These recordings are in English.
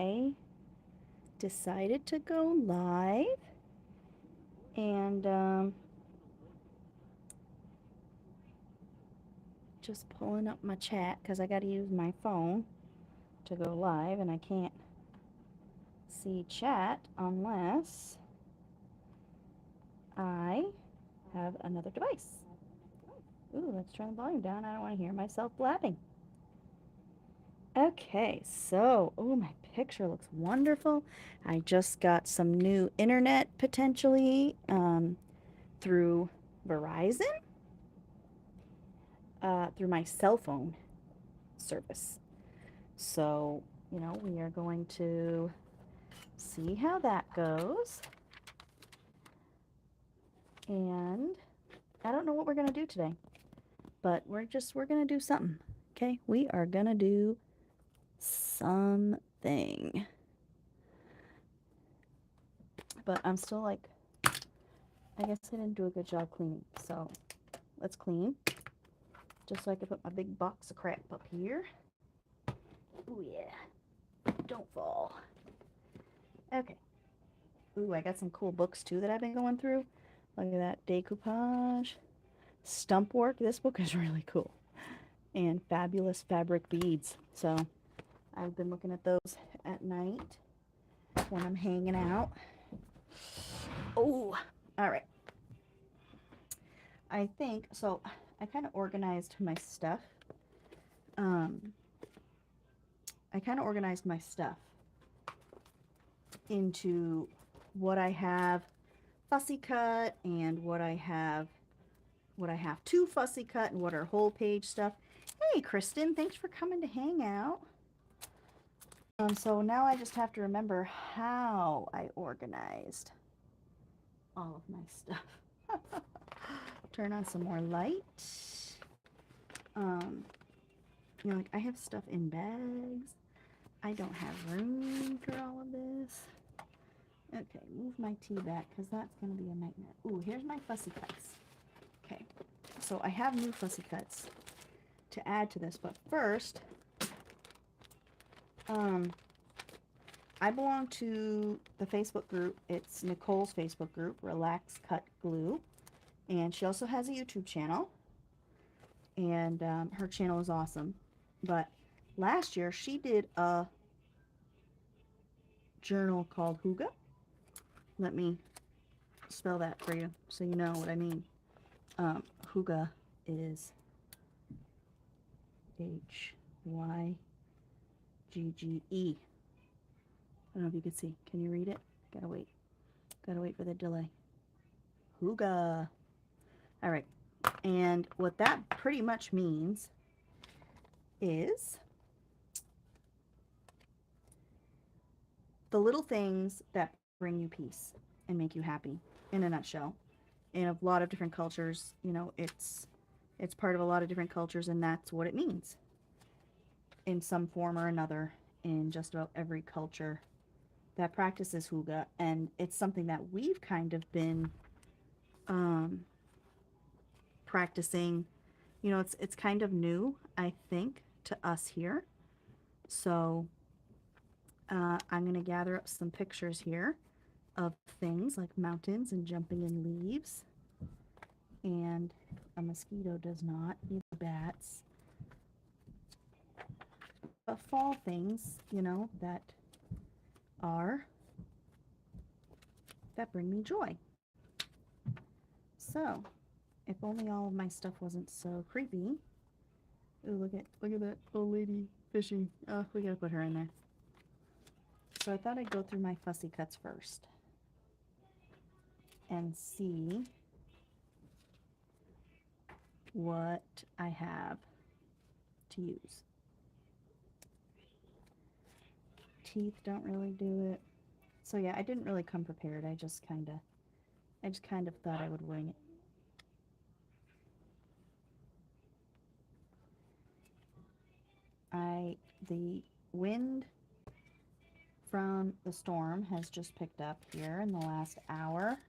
I decided to go live, and just pulling up my chat because I got to use my phone to go live, and I can't see chat unless I have another device. Ooh, let's turn the volume down. I don't want to hear myself blabbing. Okay, so, oh, my picture looks wonderful. I just got some new internet potentially through Verizon, through my cell phone service. So, we are going to see how that goes. And I don't know what we're going to do today, but we're going to do something. Okay, we are going to do something. But I'm still like, I guess I didn't do a good job cleaning. So let's clean. Just so I can put my big box of crap up here. Ooh, yeah. Don't fall. Okay. Ooh, I got some cool books too that I've been going through. Look at that. Decoupage. Stump work. This book is really cool. And fabulous fabric beads. So I've been looking at those at night when I'm hanging out. Oh, all right. I think, so I kind of organized my stuff. I kind of organized my stuff into what I have fussy cut and what I have to fussy cut and what are whole page stuff. Hey, Kristen, thanks for coming to hang out. So now I just have to remember how I organized all of my stuff. Turn on some more light. Like I have stuff in bags. I don't have room for all of this. Okay, move my tea back because that's going to be a nightmare. Ooh, here's my fussy cuts. Okay, so I have new fussy cuts to add to this, but first, I belong to the Facebook group. It's Nicole's Facebook group, Relax Cut Glue, and she also has a YouTube channel, and her channel is awesome. But last year, she did a journal called Hygge. Let me spell that for you so you know what I mean. Hygge is Hygge. I don't know if you can see. Can you read it? Gotta wait for the delay. Hygge. All right. And what that pretty much means is the little things that bring you peace and make you happy, in a nutshell. In a lot of different cultures, it's part of a lot of different cultures, and that's what it means in some form or another in just about every culture that practices Hygge. And it's something that we've kind of been practicing. It's kind of new, I think, to us here. So I'm going to gather up some pictures here of things like mountains and jumping in leaves. And a mosquito does not, either bats. But fall things, that bring me joy. So, if only all of my stuff wasn't so creepy. Ooh, look at that old lady fishing. Oh, we gotta put her in there. So I thought I'd go through my fussy cuts first and see what I have to use. Teeth don't really do it. So yeah, I didn't really come prepared. I just kind of thought I would wing it. The wind from the storm has just picked up here in the last hour.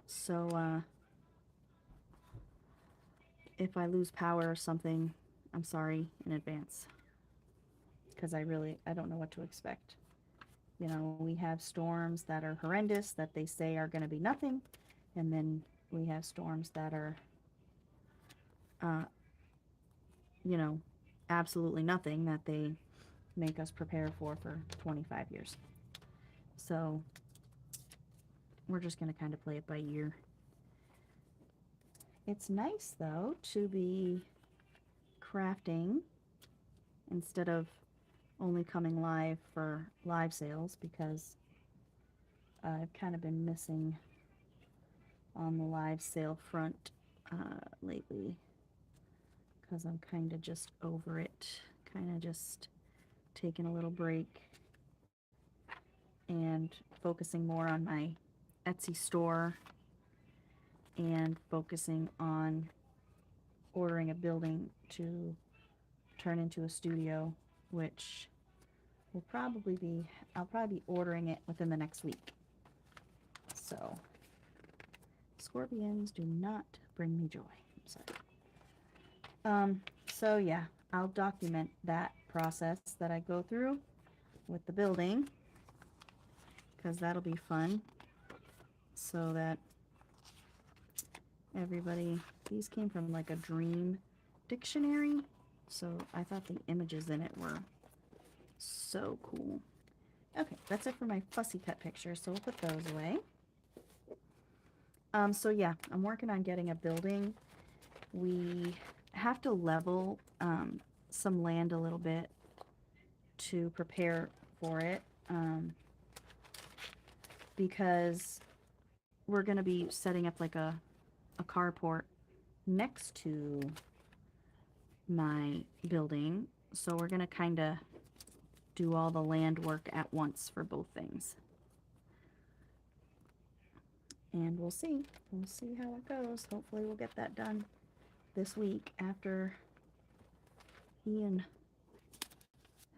So if I lose power or something, I'm sorry in advance. because I don't know what to expect. You know, we have storms that are horrendous that they say are going to be nothing, and then we have storms that are, you know, absolutely nothing that they make us prepare for 25 years. So we're just going to kind of play it by ear. It's nice, though, to be crafting instead of only coming live for live sales, because I've kind of been missing on the live sale front lately, because I'm kind of just over it, kind of just taking a little break and focusing more on my Etsy store and focusing on ordering a building to turn into a studio, which will probably be, I'll probably be ordering it within the next week. So, scorpions do not bring me joy. I'm sorry. So yeah, I'll document that process that I go through with the building, because that'll be fun, so that everybody, these came from like a dream dictionary, so I thought the images in it were so cool. Okay, that's it for my fussy cut pictures, so we'll put those away. So yeah, I'm working on getting a building. We have to level some land a little bit to prepare for it, because we're going to be setting up like a carport next to my building, so we're going to kind of do all the land work at once for both things. And we'll see how it goes. Hopefully we'll get that done this week after Ian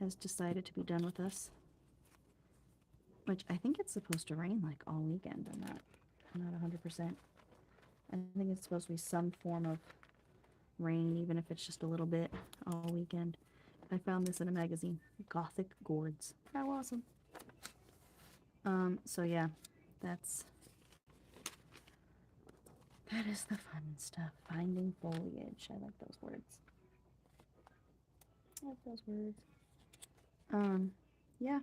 has decided to be done with us, which I think it's supposed to rain like all weekend. I'm not 100%. I think it's supposed to be some form of rain, even if it's just a little bit, all weekend. I found this in a magazine, Gothic Gourds. How awesome. So yeah, that is the fun stuff. Finding foliage. I like those words. Yeah.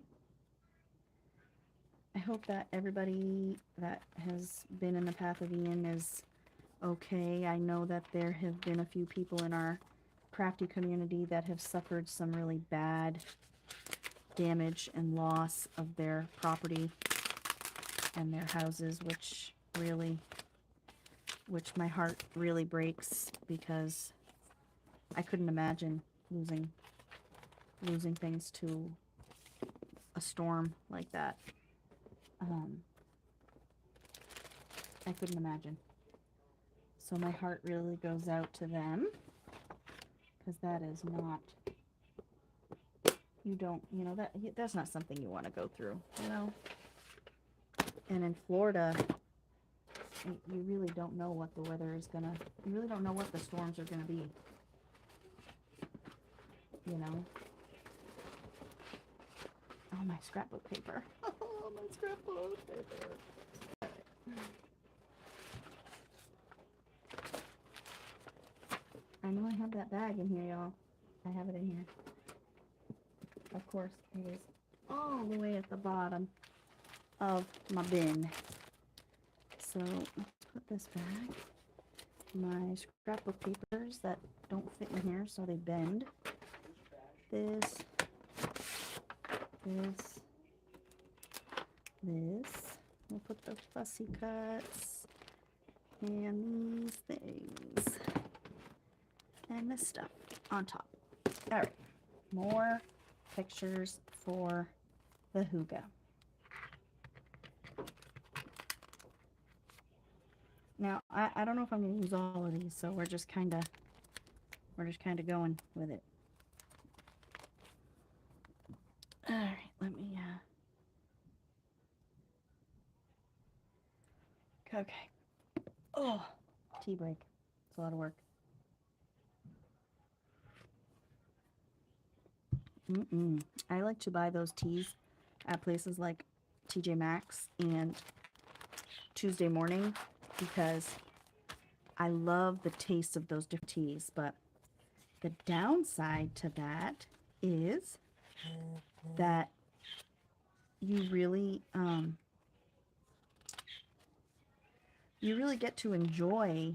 I hope that everybody that has been in the path of Ian is okay. I know that there have been a few people in our crafty community that have suffered some really bad damage and loss of their property and their houses, which my heart really breaks, because I couldn't imagine losing things to a storm like that. I couldn't imagine. So my heart really goes out to them, because that is not, that's not something you want to go through, you know. And in Florida, you really don't know what the weather is gonna, you really don't know what the storms are gonna be, you know. Oh, my scrapbook paper. Oh, my scrapbook paper. I know I have that bag in here, y'all. I have it in here. Of course, it is all the way at the bottom of my bin. So let's put this back. My scrapbook papers that don't fit in here, so they bend. This. We'll put the fussy cuts and these things and this stuff on top. All right, more pictures for the hygge. Now, I don't know if I'm going to use all of these, so we're just kind of going with it. All right, let me okay. Oh, tea break. It's a lot of work. I like to buy those teas at places like TJ Maxx and Tuesday Morning because I love the taste of those different teas, but the downside to that is that you really get to enjoy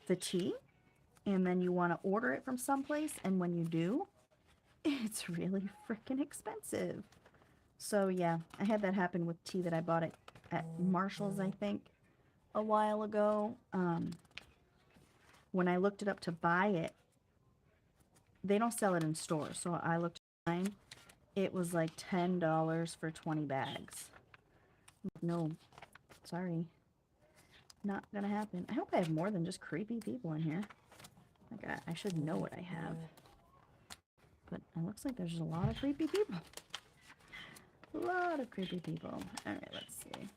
the tea, and then you want to order it from someplace, and when you do, it's really freaking expensive. So yeah, I had that happen with tea that I bought at Marshall's, I think, a while ago. When I looked it up to buy it, they don't sell it in stores, so I looked online. It was like $10 for 20 bags. No, sorry. Not gonna happen. I hope I have more than just creepy people in here. Like, I should know what I have. But it looks like there's a lot of creepy people. A lot of creepy people. Alright, let's see.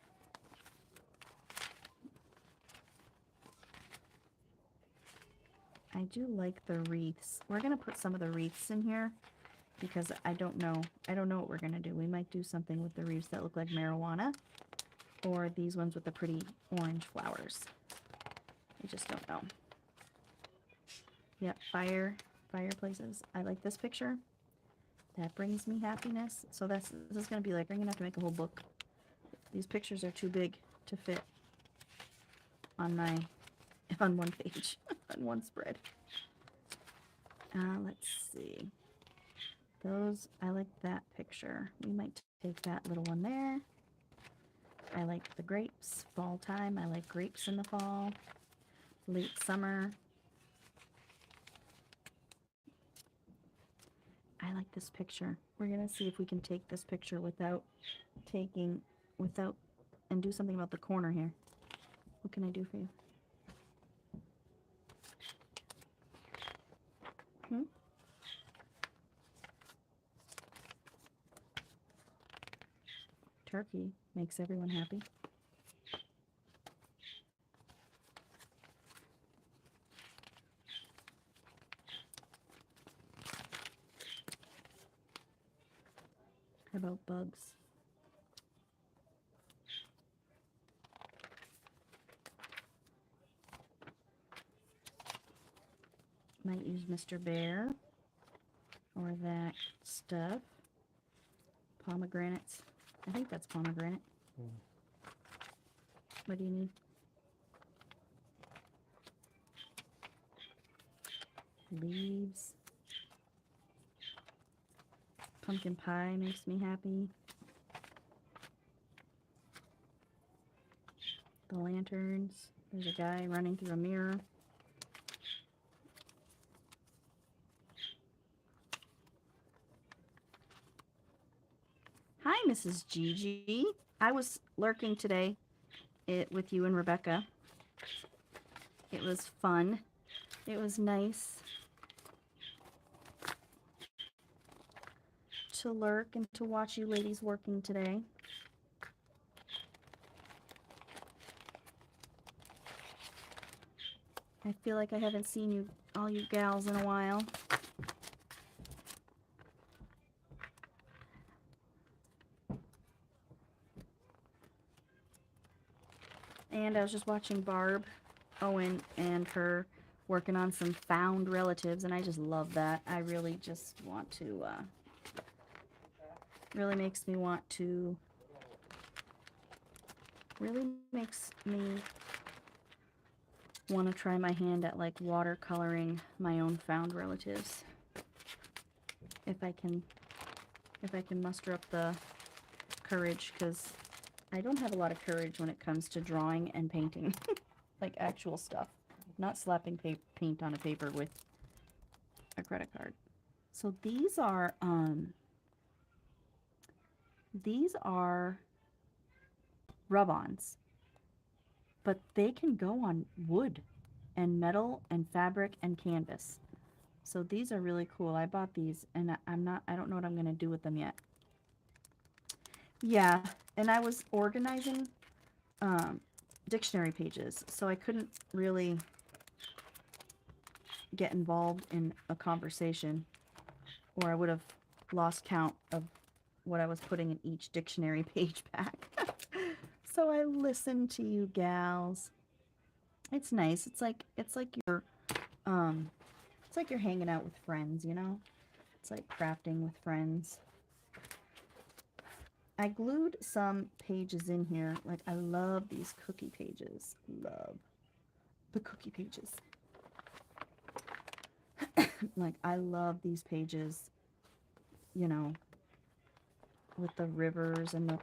I do like the wreaths. We're gonna put some of the wreaths in here because I don't know. I don't know what we're gonna do. We might do something with the wreaths that look like marijuana, or these ones with the pretty orange flowers. I just don't know. Yep, fireplaces. I like this picture. That brings me happiness. So this is gonna be like, I'm gonna have to make a whole book. These pictures are too big to fit on one page, on one spread. Let's see. Those, I like that picture. We might take that little one there. I like the grapes, fall time. I like grapes in the fall, late summer. I like this picture. We're gonna see if we can take this picture and do something about the corner here. What can I do for you? Turkey makes everyone happy. How about bugs? Might use Mr. Bear or that stuff. Pomegranates. I think that's pomegranate. What do you need? Leaves. Pumpkin pie makes me happy. The lanterns. There's a guy running through a mirror. Hi, Mrs. Gigi. I was lurking today with you and Rebecca. It was fun. It was nice to lurk and to watch you ladies working today. I feel like I haven't seen you, all you gals, in a while. And I was just watching Barb Owen and her working on some found relatives, and I just love that. I really just want to, really makes me want to, really makes me want to try my hand at like watercoloring my own found relatives. If I can muster up the courage, because I don't have a lot of courage when it comes to drawing and painting. Like actual stuff, not slapping paint on a paper with a credit card. So these are rub-ons, but they can go on wood and metal and fabric and canvas. So these are really cool. I bought these, and I don't know what I'm gonna do with them yet. Yeah, and I was organizing dictionary pages, so I couldn't really get involved in a conversation or I would have lost count of what I was putting in each dictionary page back. So I listen to you gals. It's nice. Um it's like you're hanging out with friends, you know? It's like crafting with friends. I glued some pages in here. Like, I love these cookie pages. Love the cookie pages. Like, I love these pages, you know, with the rivers and the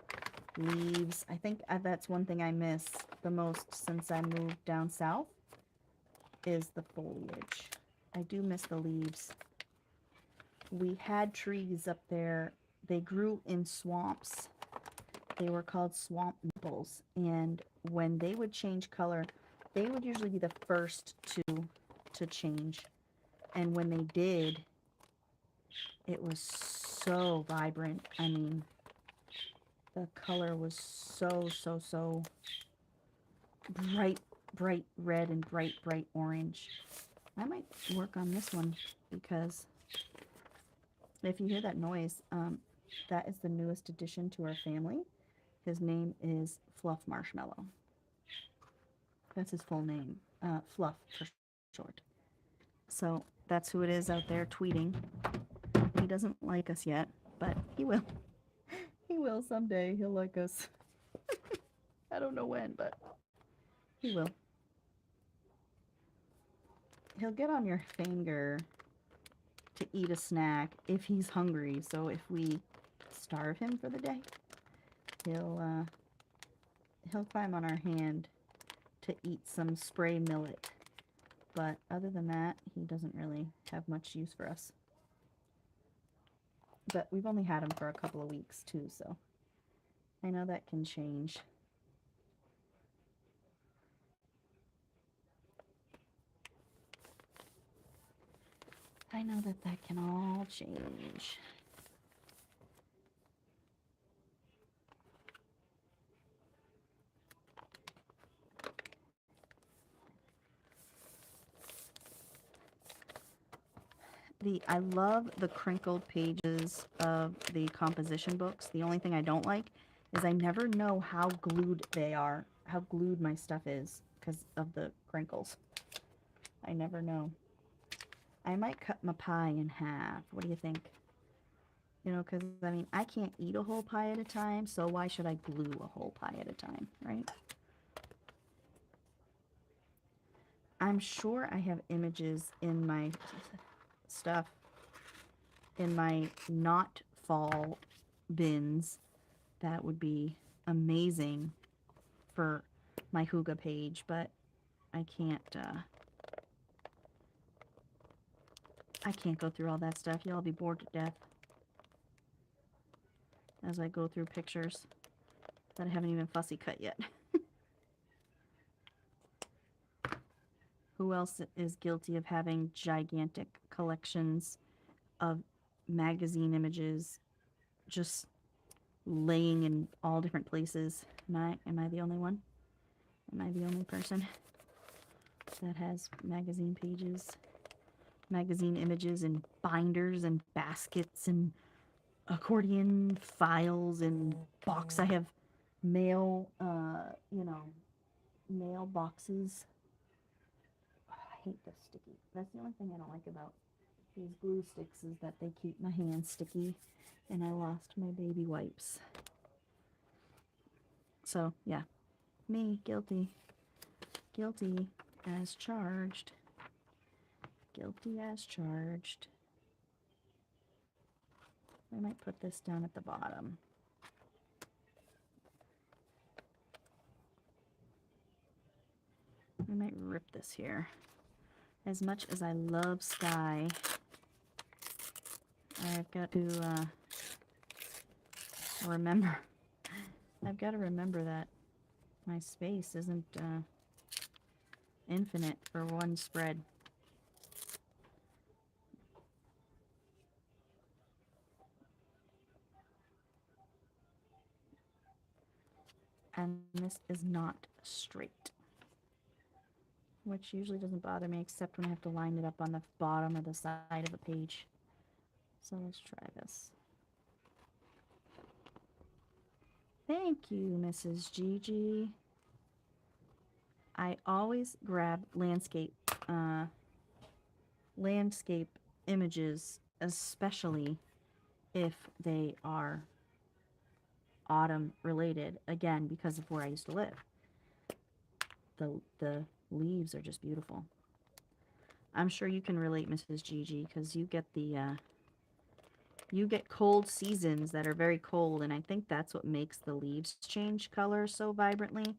leaves. I think that's one thing I miss the most since I moved down south is the foliage. I do miss the leaves. We had trees up there. They grew in swamps. They were called swamp maples, and when they would change color, they would usually be the first to change. And when they did, it was so vibrant. I mean, the color was so bright red and bright orange. I might work on this one because if you hear that noise, that is the newest addition to our family. His name is Fluff Marshmallow. That's his full name. Fluff for short. So that's who it is out there tweeting. He doesn't like us yet, but he will. He will someday. He'll like us. I don't know when, but he will. He'll get on your finger to eat a snack if he's hungry. So if we starve him for the day, he'll climb on our hand to eat some spray millet. But other than that, he doesn't really have much use for us. But we've only had him for a couple of weeks too, so I know that can change. I know that that can all change. I love the crinkled pages of the composition books. The only thing I don't like is I never know how glued they are, how glued my stuff is because of the crinkles. I never know. I might cut my pie in half. What do you think? You know, because, I mean, I can't eat a whole pie at a time, so why should I glue a whole pie at a time, right? I'm sure I have images in my stuff, in my not fall bins, that would be amazing for my Hygge page, but I can't go through all that stuff. Y'all be bored to death as I go through pictures that I haven't even fussy cut yet. Who else is guilty of having gigantic collections of magazine images just laying in all different places? Am I the only one? Am I the only person that has magazine pages, magazine images in binders and baskets and accordion files and box? I have mail, mail boxes. Oh, I hate the sticky. That's the only thing I don't like about these glue sticks is that they keep my hands sticky, and I lost my baby wipes. So, yeah. Me, guilty. Guilty as charged. Guilty as charged. I might put this down at the bottom. I might rip this here. As much as I love sky, I've got to remember. I've got to remember that my space isn't infinite for one spread. And this is not straight, which usually doesn't bother me except when I have to line it up on the bottom or the side of a page. So let's try this. Thank you, Mrs. Gigi. I always grab landscape images, especially if they are autumn related, again, because of where I used to live. The leaves are just beautiful. I'm sure you can relate, Mrs. Gigi, because you get you get cold seasons that are very cold, and I think that's what makes the leaves change color so vibrantly.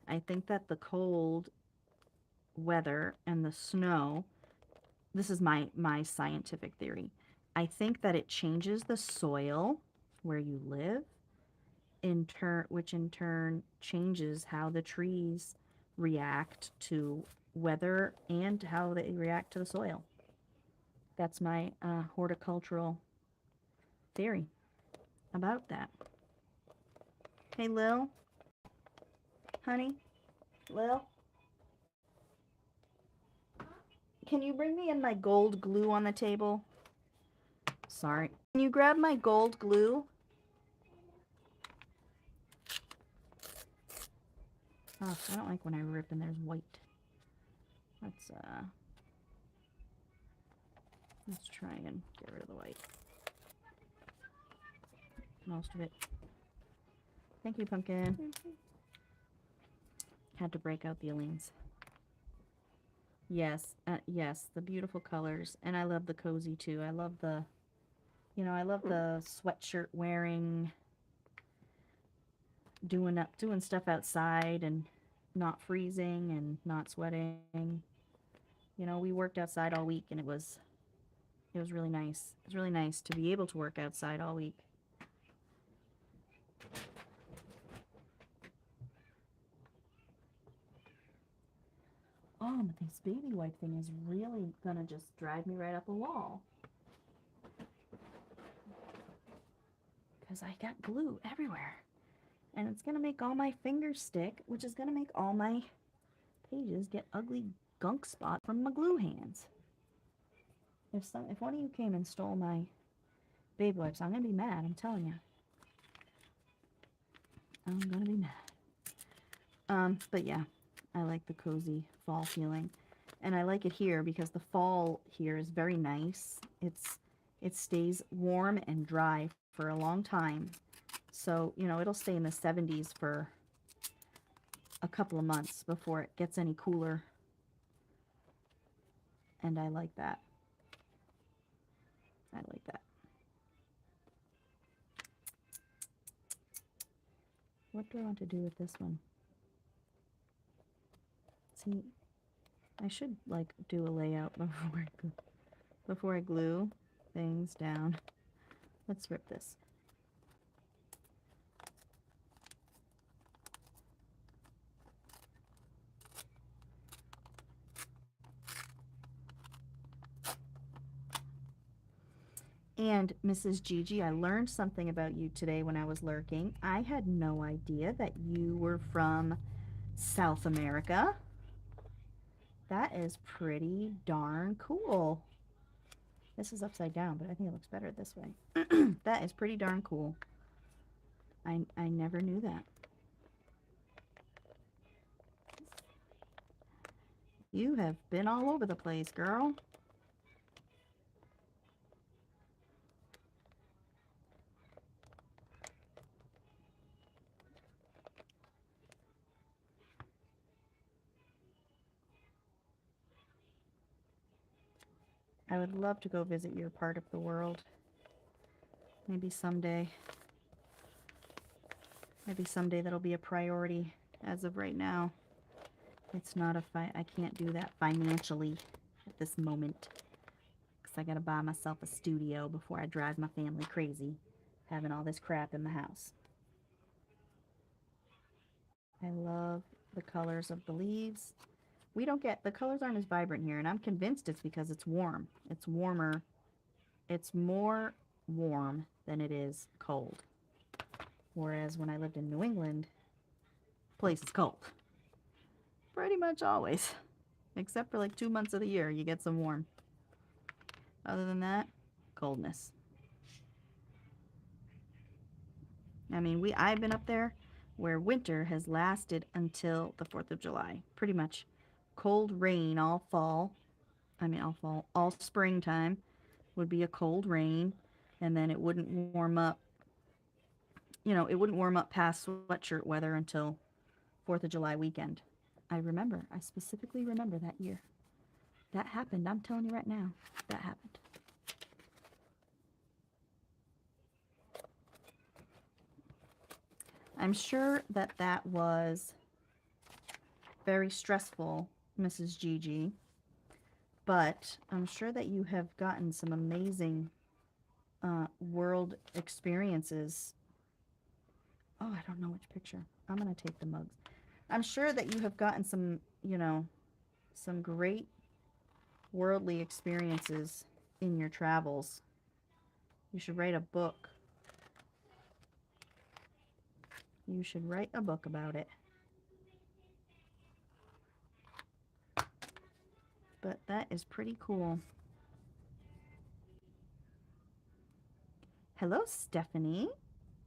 I think that the cold weather and the snow, this is my scientific theory. I think that it changes the soil where you live, which in turn changes how the trees react to weather and how they react to the soil. That's my horticultural theory about that. Hey, Lil. Honey? Lil? Can you bring me in my gold glue on the table? Sorry. Can you grab my gold glue? Oh, I don't like when I rip and there's white. Let's try and get rid of the white. Most of it. Thank you, Pumpkin. Had to break out the Aleene's. Yes, yes, the beautiful colors. And I love the cozy too. I love the, I love the sweatshirt wearing, doing stuff outside and not freezing and not sweating. We worked outside all week, and it was really nice. It was really nice to be able to work outside all week. Oh, but this baby wipe thing is really gonna just drive me right up a wall. Because I got glue everywhere. And it's gonna make all my fingers stick, which is gonna make all my pages get ugly gunk spot from my glue hands. If one of you came and stole my baby wipes, I'm gonna be mad, I'm telling you. I'm gonna be mad. But yeah, I like the cozy fall feeling. And I like it here because the fall here is very nice. It stays warm and dry for a long time. So, it'll stay in the 70s for a couple of months before it gets any cooler. And I like that. I like that. What do I want to do with this one? See, I should do a layout before I glue things down. Let's rip this. And Mrs. Gigi, I learned something about you today when I was lurking. I had no idea that you were from South America. That is pretty darn cool. This is upside down, but I think it looks better this way. That is pretty darn cool. I never knew that. You have been all over the place, girl. I would love to go visit your part of the world. Maybe someday. Maybe someday that'll be a priority. As of right now, it's not I can't do that financially at this moment. Because I gotta buy myself a studio before I drive my family crazy having all this crap in the house. I love the colors of the leaves. The colors aren't as vibrant here, and I'm convinced it's because it's warm. It's warmer. It's more warm than it is cold. Whereas when I lived in New England, the place is cold. Pretty much always. Except for 2 months of the year, you get some warm. Other than that, coldness. I mean, I've been up there where winter has lasted until the 4th of July. Pretty much cold rain all fall. I mean, all springtime would be a cold rain, and then it wouldn't warm up. You know, it wouldn't warm up past sweatshirt weather until 4th of July weekend. I remember. I specifically remember that year. That happened. I'm telling you right now. That happened. I'm sure that that was very stressful, Mrs. Gigi, but I'm sure that you have gotten some amazing world experiences. Oh, I don't know which picture. I'm going to take the mugs. I'm sure that you have gotten some, you know, some great worldly experiences in your travels. You should write a book. You should write a book about it. But that is pretty cool. Hello, Stephanie.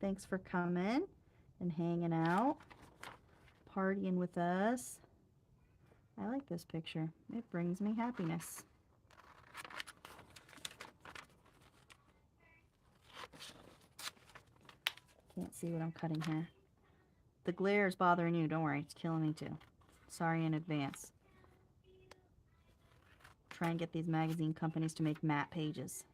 Thanks for coming and hanging out, partying with us. I like this picture. It brings me happiness. Can't see what I'm cutting here. The glare is bothering you. Don't worry. It's killing me too. Sorry in advance. Try and get these magazine companies to make matte pages.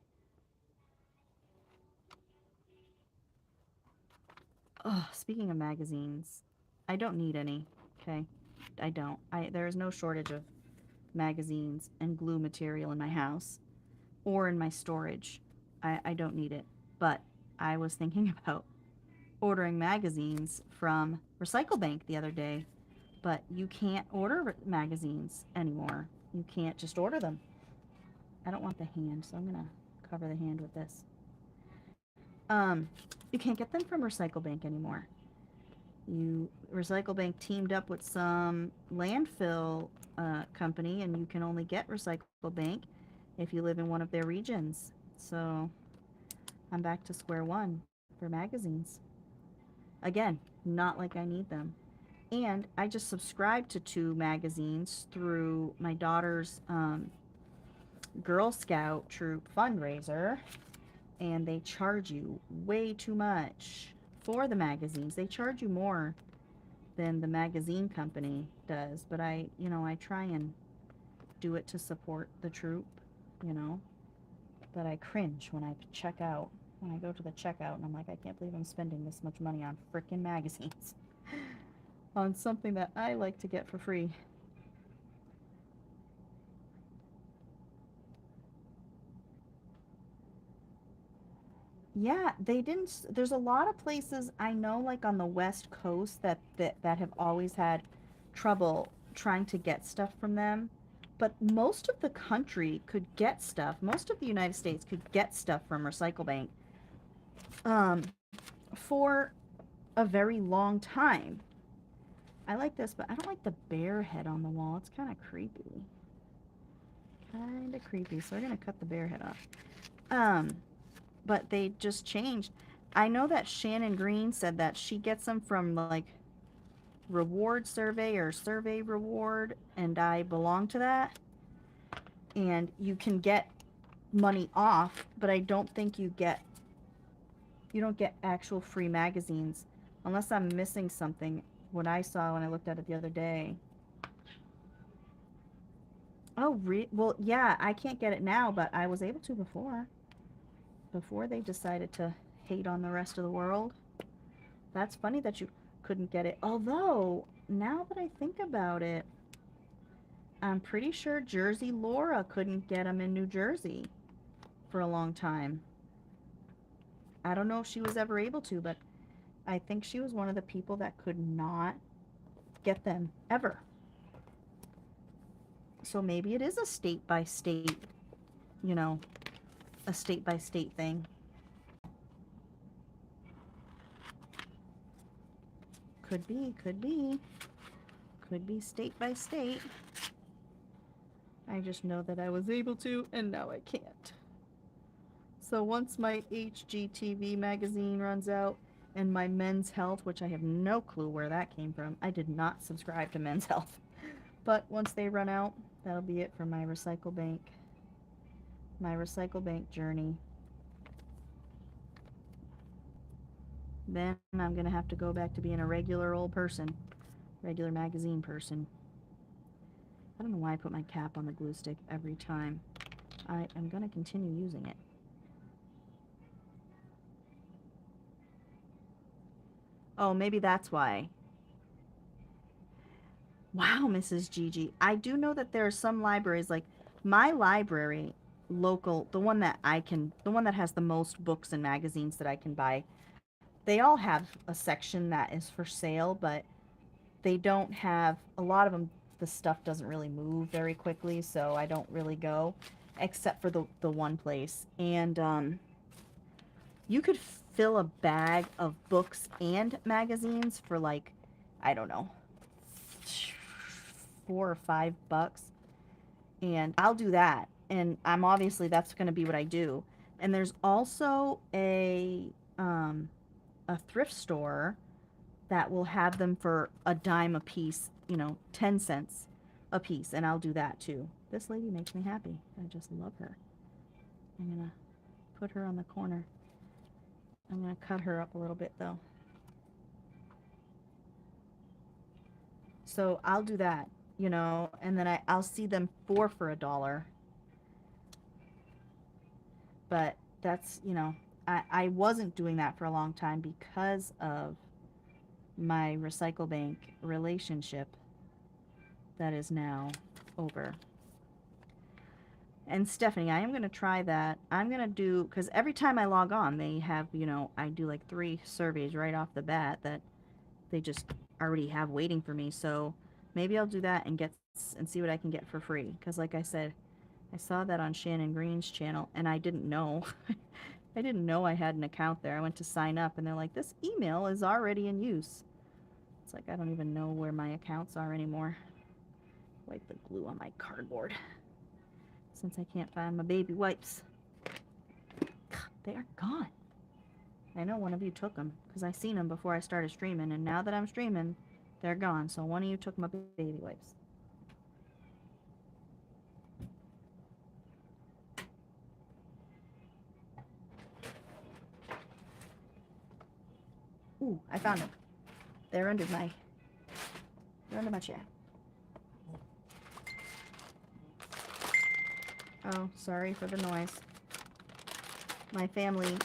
Oh, speaking of magazines, I don't need any, okay? I don't. There is no shortage of magazines and glue material in my house or in my storage. I don't need it. But I was thinking about ordering magazines from Recycle Bank the other day, but you can't order magazines anymore. You can't just order them. I don't want the hand, so I'm going to cover the hand with this. You can't get them from Recycle Bank anymore. Recycle Bank teamed up with some landfill company, and you can only get Recycle Bank if you live in one of their regions. So I'm back to square one for magazines. Again, not like I need them. And I just subscribed to 2 magazines through my daughter's Girl Scout troop fundraiser, and they charge you way too much for the magazines. They charge you more than the magazine company does, but I try and do it to support the troop, you know, but I cringe when I check out, when I go to the checkout, and I'm like, I can't believe I'm spending this much money on frickin' magazines on something that I like to get for free. Yeah, they didn't. There's a lot of places I know, like on the West Coast, that have always had trouble trying to get stuff from them. But most of the country could get stuff. Most of the United States could get stuff from Recycle Bank um, for a very long time. I like this, but I don't like the bear head on the wall. It's kind of creepy. Kind of creepy. So we're going to cut the bear head off. But they just changed. I know that Shannon Green said that she gets them from like Reward Survey or Survey Reward, and I belong to that. And you can get money off, but I don't think you don't get actual free magazines unless I'm missing something. What I saw when I looked at it the other day. Oh, well, yeah, I can't get it now, but I was able to before they decided to hate on the rest of the world. That's funny that you couldn't get it. Although, now that I think about it, I'm pretty sure Jersey Laura couldn't get them in New Jersey for a long time. I don't know if she was ever able to, but I think she was one of the people that could not get them ever. So maybe it is a state by state, you know, a state by state thing. Could be, could be. Could be state by state. I just know that I was able to, and now I can't. So once my HGTV magazine runs out, And my Men's Health, which I have no clue where that came from. I did not subscribe to Men's Health. But once they run out, that'll be it for my recycle bank. My recycle bank journey. Then I'm going to have to go back to being a regular old person. Regular magazine person. I don't know why I put my cap on the glue stick every time. I am going to continue using it. Oh, maybe that's why. Wow, Mrs. Gigi. I do know that there are some libraries, like my library, local, the one that has the most books and magazines that I can buy, they all have a section that is for sale, but they don't have, a lot of them, the stuff doesn't really move very quickly, so I don't really go, except for the one place. And you could fill a bag of books and magazines for like, I don't know, $4 or $5, and I'll do that. And I'm obviously, that's going to be what I do. And there's also a thrift store that will have them for a dime a piece, 10 cents a piece, and I'll do that too. This lady makes me happy. I just love her. I'm gonna put her on the corner. I'm gonna cut her up a little bit though. So I'll do that, and then I'll see them for $1. But that's, I wasn't doing that for a long time because of my recycle bank relationship that is now over. And Stephanie, I am going to try that. I'm going to do, because every time I log on, they have, I do like 3 surveys right off the bat that they just already have waiting for me. So maybe I'll do that and see what I can get for free. Because like I said, I saw that on Shannon Green's channel, and I didn't know. I didn't know I had an account there. I went to sign up, and they're like, this email is already in use. It's like, I don't even know where my accounts are anymore. Wipe the glue on my cardboard. Since I can't find my baby wipes. They are gone. I know one of you took them, because I seen them before I started streaming, and now that I'm streaming, they're gone. So one of you took my baby wipes. Ooh, I found them. They're under my chair. Oh, sorry for the noise. My family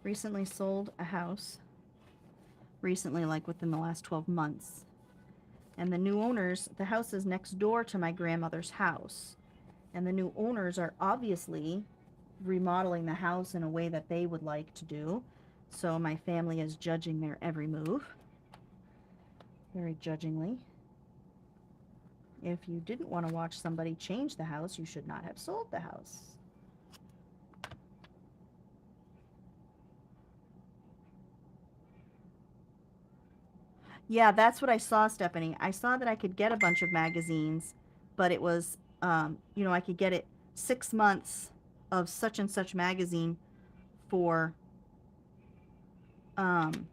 recently sold a house. Recently, like within the last 12 months. And the new owners, the house is next door to my grandmother's house. And the new owners are obviously remodeling the house in a way that they would like to do. So my family is judging their every move. Very judgingly. If you didn't want to watch somebody change the house, you should not have sold the house. Yeah, that's what I saw, Stephanie. I saw that I could get a bunch of magazines, but it was, I could get it 6 months of such and such magazine for, $2.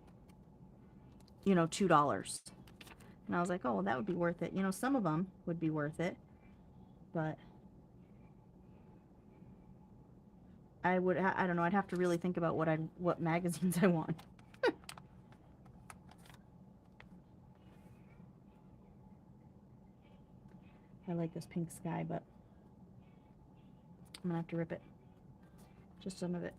And I was like, oh, well, that would be worth it. Some of them would be worth it, but I don't know, I'd have to really think about what magazines I want. I like this pink sky, but I'm gonna have to rip it. Just some of it.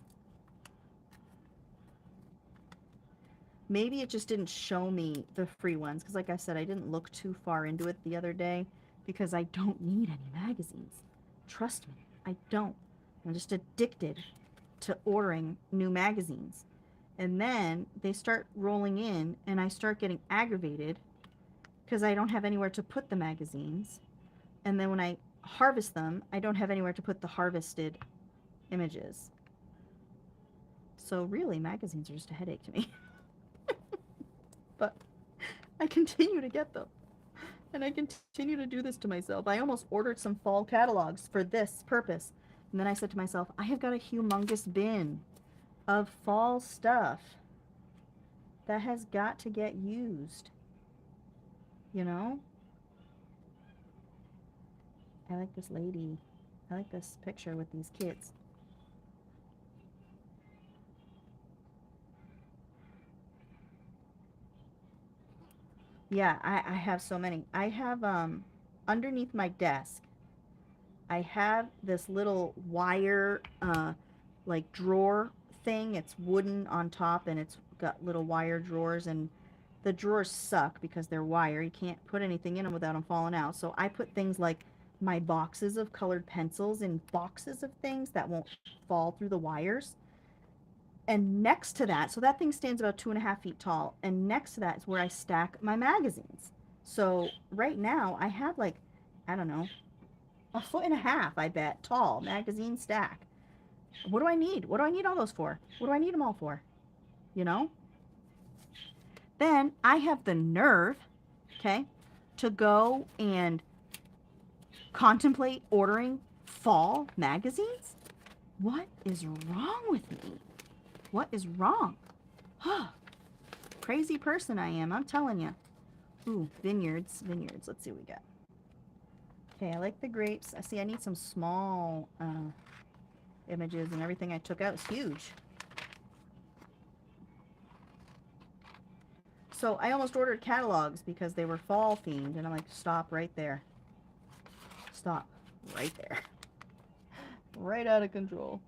Maybe it just didn't show me the free ones, because like I said, I didn't look too far into it the other day, because I don't need any magazines. Trust me, I don't. I'm just addicted to ordering new magazines. And then they start rolling in, and I start getting aggravated, because I don't have anywhere to put the magazines. And then when I harvest them, I don't have anywhere to put the harvested images. So really, magazines are just a headache to me. But I continue to get them. And I continue to do this to myself. I almost ordered some fall catalogs for this purpose. And then I said to myself, I have got a humongous bin of fall stuff that has got to get used, you know? I like this lady. I like this picture with these kids. Yeah, I have so many. I have, underneath my desk, I have this little wire, like drawer thing. It's wooden on top and it's got little wire drawers, and the drawers suck because they're wire. You can't put anything in them without them falling out. So I put things like my boxes of colored pencils in boxes of things that won't fall through the wires. And next to that, so that thing stands about 2.5 feet tall, and next to that is where I stack my magazines. So right now I have like, I don't know, 1.5 foot, I bet, tall magazine stack. What do I need? What do I need all those for? What do I need them all for? You know? Then I have the nerve, okay, to go and contemplate ordering fall magazines? What is wrong with me? What is wrong? Crazy person I am, I'm telling you. Ooh, vineyards. Let's see what we got. Okay, I like the grapes. I see I need some small images, and everything I took out is huge. So I almost ordered catalogs because they were fall themed, and I'm like, stop right there. Stop right there. Right out of control.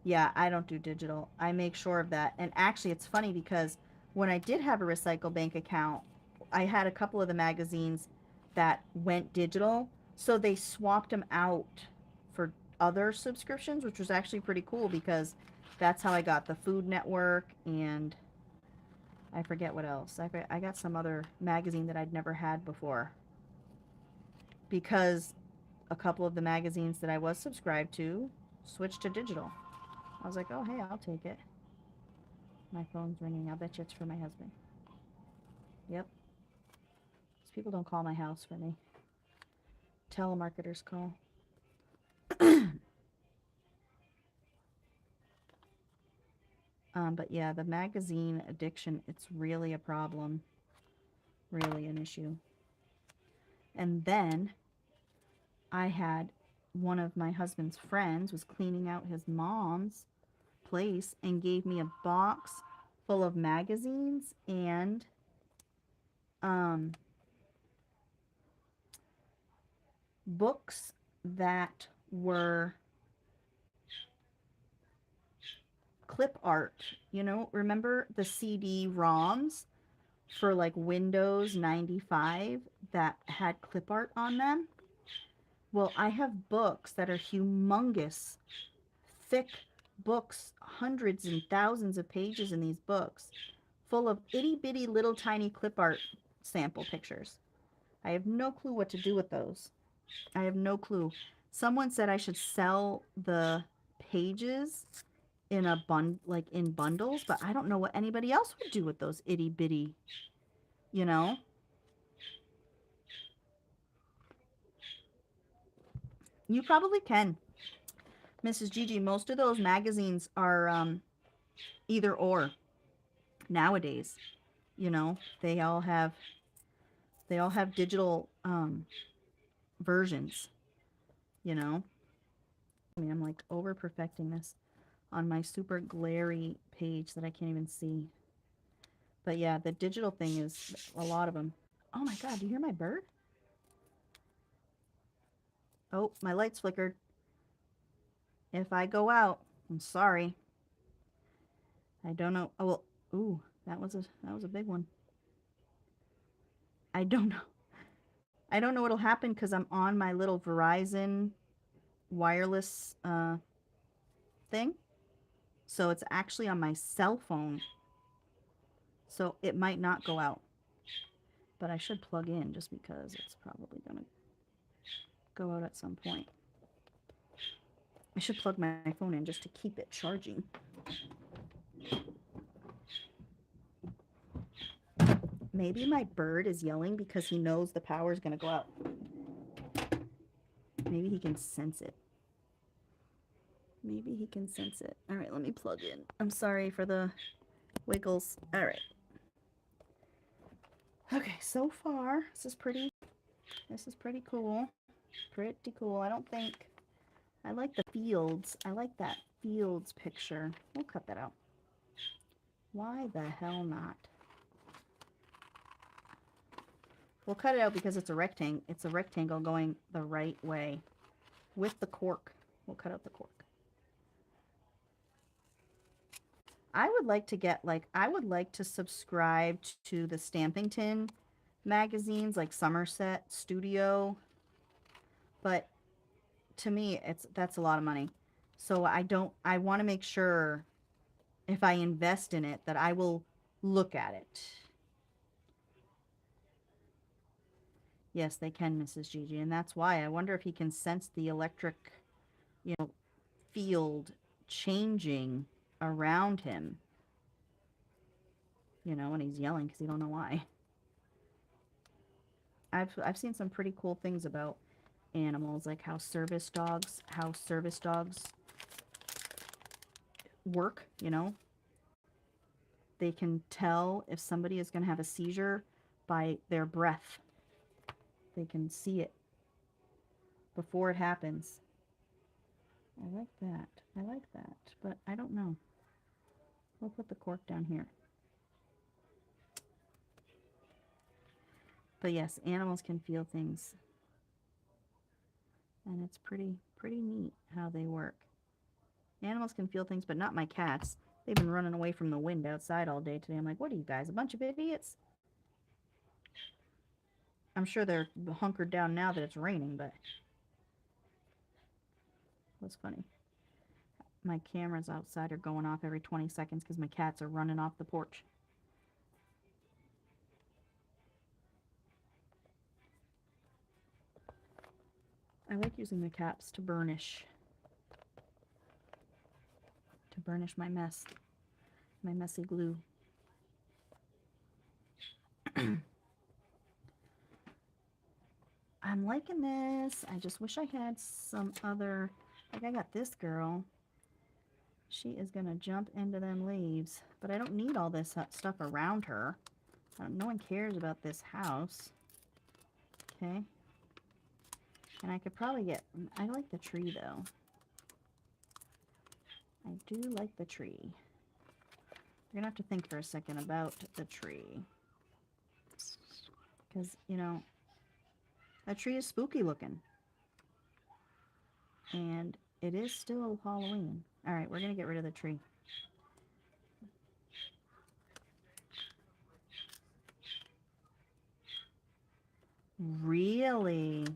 Yeah, I don't do digital. I make sure of that. And actually, it's funny because when I did have a Recycle Bank account, I had a couple of the magazines that went digital. So they swapped them out for other subscriptions, which was actually pretty cool because that's how I got the Food Network, and I forget what else. I got some other magazine that I'd never had before, because a couple of the magazines that I was subscribed to switched to digital. I was like, oh, hey, I'll take it. My phone's ringing. I'll bet you it's for my husband. Yep. These people don't call my house for me. Telemarketers call. But yeah, the magazine addiction, it's really a problem. Really an issue. And then I had one of my husband's friends was cleaning out his mom's place and gave me a box full of magazines and books that were clip art. You know, remember the CD-ROMs for like Windows 95 that had clip art on them? Well, I have books that are humongous, thick books, hundreds and thousands of pages in these books, full of itty-bitty little tiny clip art sample pictures. I have no clue what to do with those. I have no clue. Someone said I should sell the pages in a like in bundles, but I don't know what anybody else would do with those itty-bitty, you know? You probably can. Mrs. Gigi, most of those magazines are either or nowadays. You know, they all have digital versions, you know. I mean, I'm like over perfecting this on my super glary page that I can't even see. But yeah, the digital thing is a lot of them. Oh my God, do you hear my bird? Oh, my lights flickered. If I go out, I'm sorry. I don't know. Oh, well, ooh, that was a big one. I don't know. I don't know what'll happen because I'm on my little Verizon wireless thing. So it's actually on my cell phone. So it might not go out. But I should plug in just because it's probably going to go out at some point. I should plug my phone in just to keep it charging. Maybe my bird is yelling because he knows the power is going to go out. Maybe he can sense it. Maybe he can sense it. All right, let me plug in. I'm sorry for the wiggles. All right. Okay, so far, this is pretty cool. Pretty cool. I don't think, I like the fields. I like that fields picture. We'll cut that out. Why the hell not? We'll cut it out because it's a rectangle. It's a rectangle going the right way with the cork. We'll cut out the cork. I would like to get, like, I would like to subscribe to the Stamping Tin magazines, like Somerset Studio, but to me, that's a lot of money. So I want to make sure if I invest in it that I will look at it. Yes, they can, Mrs. Gigi, and that's why I wonder if he can sense the electric, you know, field changing around him. You know, when he's yelling because he don't know why. I've seen some pretty cool things about animals, like how service dogs work, you know. They can tell if somebody is going to have a seizure by their breath. They can see it before it happens. I like that. I like that. But I don't know. We'll put the cork down here. But yes, animals can feel things. And it's pretty neat how they work. Animals can feel things, but not my cats. They've been running away from the wind outside all day today. I'm like, what are you guys, a bunch of idiots? I'm sure they're hunkered down now that it's raining, but what's funny? My cameras outside are going off every 20 seconds because my cats are running off the porch. I like using the caps to burnish my mess, my messy glue. I'm liking this. I just wish I had some other, like I got this girl. She is going to jump into them leaves, but I don't need all this stuff around her. No one cares about this house. Okay. And I could probably get, I like the tree though. I do like the tree. You're going to have to think for a second about the tree. Because, you know, that tree is spooky looking. And it is still Halloween. Alright, we're going to get rid of the tree. Really?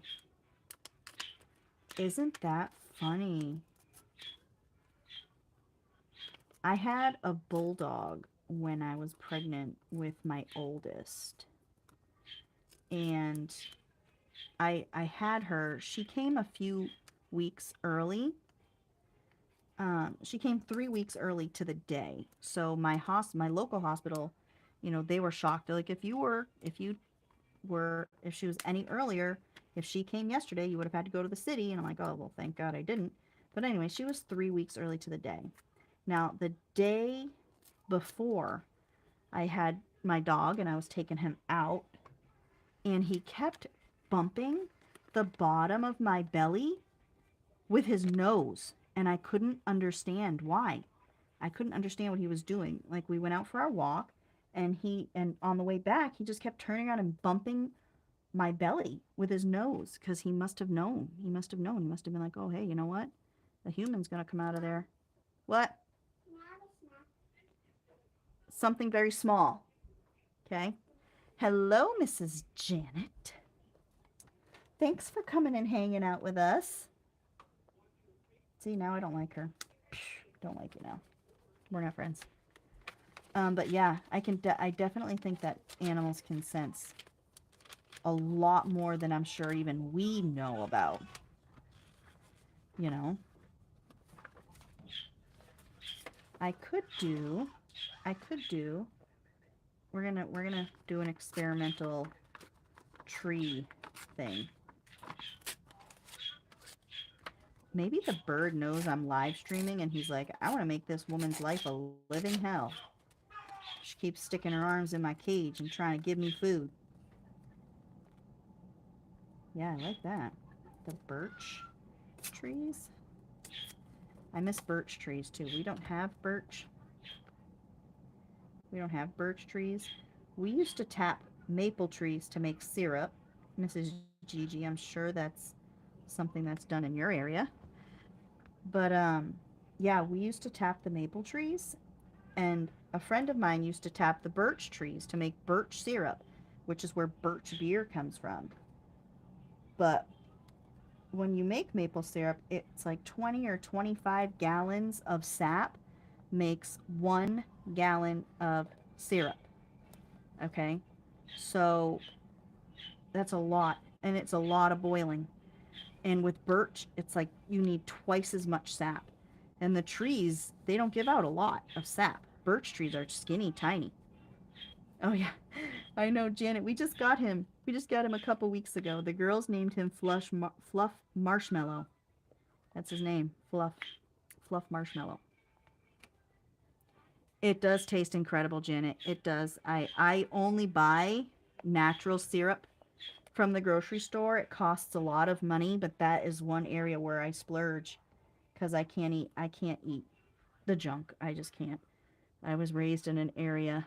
Isn't that funny? I had a bulldog when I was pregnant with my oldest. And I had her, she came a few weeks early. She came 3 weeks early to the day. So my local hospital, you know, they were shocked. They're like, if she was any earlier, if she came yesterday, you would have had to go to the city. And I'm like, oh, well, thank God I didn't. But anyway, she was 3 weeks early to the day. Now, the day before, I had my dog and I was taking him out, and he kept bumping the bottom of my belly with his nose, and I couldn't understand why. I couldn't understand what he was doing. Like, we went out for our walk, and on the way back, he just kept turning around and bumping my belly with his nose, because he must have known. He must have known. He must have been like, oh, hey, you know what? The human's going to come out of there. What? Something very small. Okay. Hello, Mrs. Janet. Thanks for coming and hanging out with us. See, now I don't like her. Don't like you now. We're not friends. But yeah, I definitely think that animals can sense a lot more than I'm sure even we know about. You know? We're gonna do an experimental tree thing. Maybe the bird knows I'm live streaming and he's like, I want to make this woman's life a living hell. She keeps sticking her arms in my cage and trying to give me food. Yeah, I like that. The birch trees. I miss birch trees too. We don't have birch. We don't have birch trees. We used to tap maple trees to make syrup. Mrs. Gigi, I'm sure that's something that's done in your area. But yeah, we used to tap the maple trees, and a friend of mine used to tap the birch trees to make birch syrup, which is where birch beer comes from. But when you make maple syrup, it's like 20 or 25 gallons of sap makes 1 gallon of syrup. Okay? So that's a lot, and it's a lot of boiling. And with birch, it's like you need twice as much sap. And the trees, they don't give out a lot of sap. Birch trees are skinny, tiny. Oh yeah, I know, Janet. We just got him. We just got him a couple weeks ago. The girls named him Fluff Marshmallow. That's his name, Fluff Marshmallow. It does taste incredible, Janet. It does. I only buy natural syrup from the grocery store. It costs a lot of money, but that is one area where I splurge because I can't eat the junk. I just can't. I was raised in an area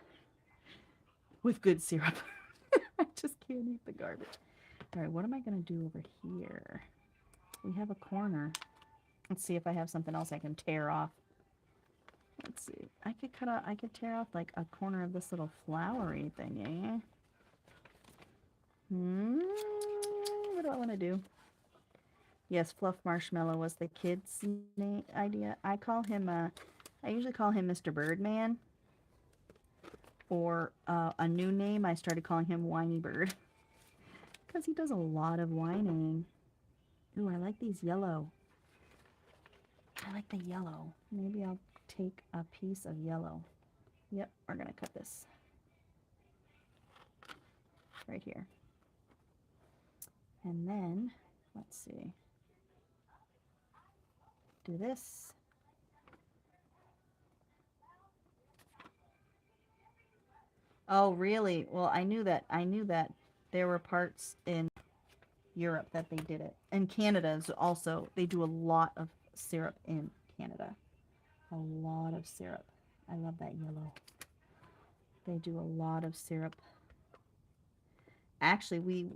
with good syrup. I just can't eat the garbage. All right, what am I going to do over here? We have a corner. Let's see if I have something else I can tear off. Let's see. I could tear off like a corner of this little flowery thing, What do I want to do? Yes, Fluff Marshmallow was the kid's idea. I usually call him Mr. Birdman. Or a new name, I started calling him Whiny Bird. Because he does a lot of whining. Ooh, I like these yellow. I like the yellow. Maybe I'll take a piece of yellow. Yep, we're going to cut this. Right here. And then, let's see. Do this. Oh, really? Well, I knew that there were parts in Europe that they did it. And Canada is also, they do a lot of syrup in Canada. A lot of syrup. I love that yellow. They do a lot of syrup. Actually,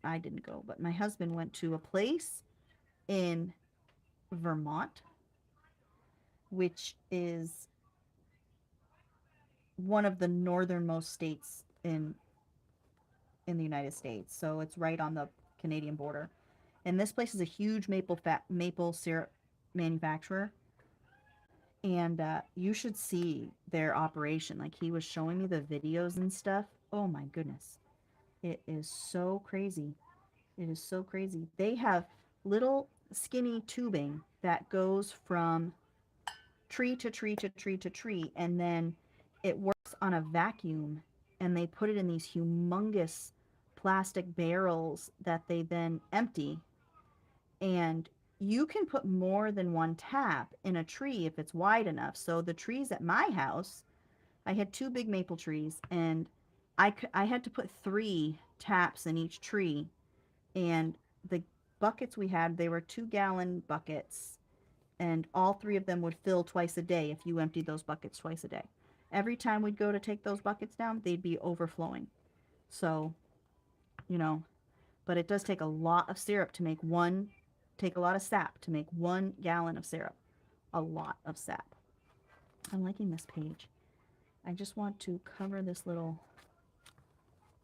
I didn't go, but my husband went to a place in Vermont, which is one of the northernmost states in the United States. So it's right on the Canadian border. And this place is a huge maple syrup manufacturer. And you should see their operation. Like, he was showing me the videos and stuff. Oh my goodness. It is so crazy. It is so crazy. They have little skinny tubing that goes from tree to tree to tree to tree, and then it works on a vacuum, and they put it in these humongous plastic barrels that they then empty. And you can put more than one tap in a tree if it's wide enough. So the trees at my house, I had 2 big maple trees, and I had to put 3 taps in each tree. And the buckets we had, they were 2-gallon buckets, and all 3 of them would fill twice a day if you emptied those buckets twice a day. Every time we'd go to take those buckets down, they'd be overflowing. So, but it does take a lot of syrup to make take a lot of sap to make 1 gallon of syrup. A lot of sap. I'm liking this page. I just want to cover this little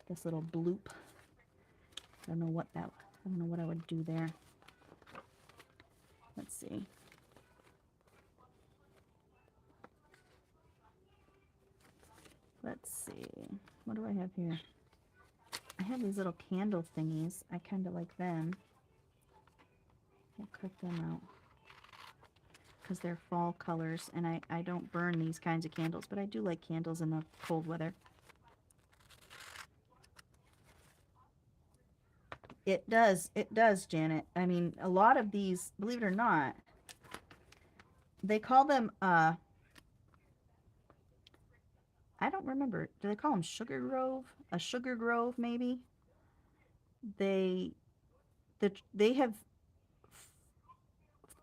bloop. I don't know what I would do there. Let's see. Let's see. What do I have here? I have these little candle thingies. I kind of like them. I'll cut them out because they're fall colors, and I don't burn these kinds of candles, but I do like candles in the cold weather. It does, Janet. I mean, a lot of these, believe it or not, they call them, I don't remember. Do they call them sugar grove? A sugar grove, maybe? They, they have